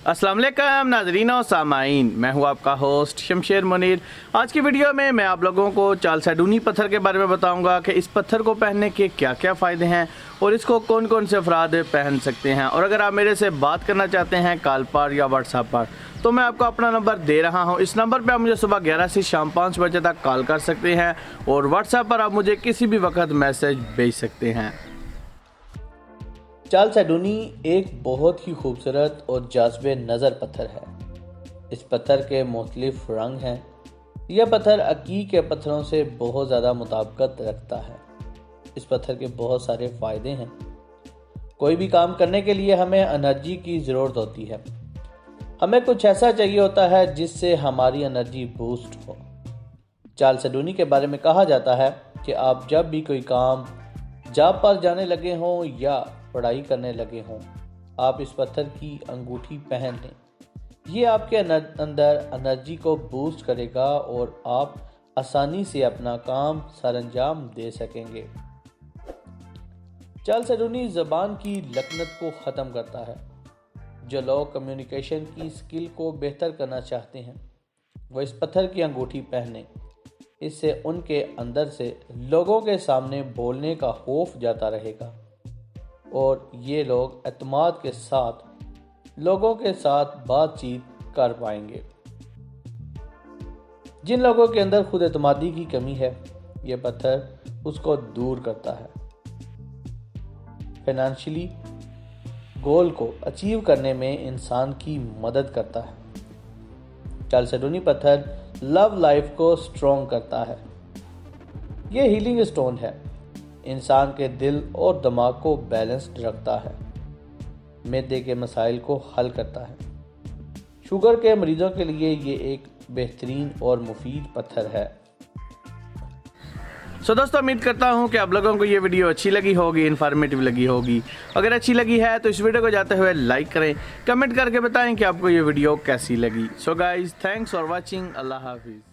अस्सलाम वालेकुम नाज़रीन और सामाईन, मैं हूं आपका होस्ट शमशेर मुनीर। आज की वीडियो में मैं आप लोगों को चालसेडुनी पत्थर के बारे में बताऊंगा कि इस पत्थर को पहनने के क्या क्या फ़ायदे हैं और इसको कौन कौन से अफराद पहन सकते हैं। और अगर आप मेरे से बात करना चाहते हैं कॉल पर या व्हाट्सएप पर, तो मैं आपको अपना नंबर दे रहा हूं। इस नंबर पर आप मुझे सुबह 11 से शाम 5 बजे तक कॉल कर सकते हैं और व्हाट्सएप पर आप मुझे किसी भी वक्त मैसेज भेज सकते हैं। चालसेडुनी एक बहुत ही खूबसूरत और जाज़बे नज़र पत्थर है। इस पत्थर के मुख्तलिफ रंग हैं। यह पत्थर अकीक के पत्थरों से बहुत ज़्यादा मुताबिकत रखता है। इस पत्थर के बहुत सारे फ़ायदे हैं। कोई भी काम करने के लिए हमें एनर्जी की ज़रूरत होती है। हमें कुछ ऐसा चाहिए होता है जिससे हमारी एनर्जी बूस्ट हो। चालसेडुनी के बारे में कहा जाता है कि आप जब भी कोई काम जॉब पर जाने लगे हों या पढ़ाई करने लगे हों, आप इस पत्थर की अंगूठी पहन लें। ये आपके अंदर एनर्जी को बूस्ट करेगा और आप आसानी से अपना काम सरअंजाम दे सकेंगे। चालसेडुनी ज़बान की लकनत को ख़त्म करता है। जो लोग कम्युनिकेशन की स्किल को बेहतर करना चाहते हैं, वो इस पत्थर की अंगूठी पहने। इससे उनके अंदर से लोगों के सामने बोलने का खौफ जाता रहेगा और ये लोग एतमाद के साथ लोगों के साथ बातचीत कर पाएंगे। जिन लोगों के अंदर खुद एतमादी की कमी है, ये पत्थर उसको दूर करता है। फाइनेंशियली गोल को अचीव करने में इंसान की मदद करता है। चालसेडुनी पत्थर लव लाइफ को स्ट्रॉन्ग करता है। ये हीलिंग स्टोन है। इंसान के दिल और दिमाग को बैलेंस्ड रखता है। मैदे के मसाइल को हल करता है। शुगर के मरीजों के लिए ये एक बेहतरीन और मुफीद पत्थर है। दोस्तों, उम्मीद करता हूँ कि आप लोगों को ये वीडियो अच्छी लगी होगी, इन्फॉर्मेटिव लगी होगी। अगर अच्छी लगी है तो इस वीडियो को जाते हुए लाइक करें, कमेंट करके बताएं कि आपको ये वीडियो कैसी लगी। So guys, thanks for watching. अल्लाह हाफिज़।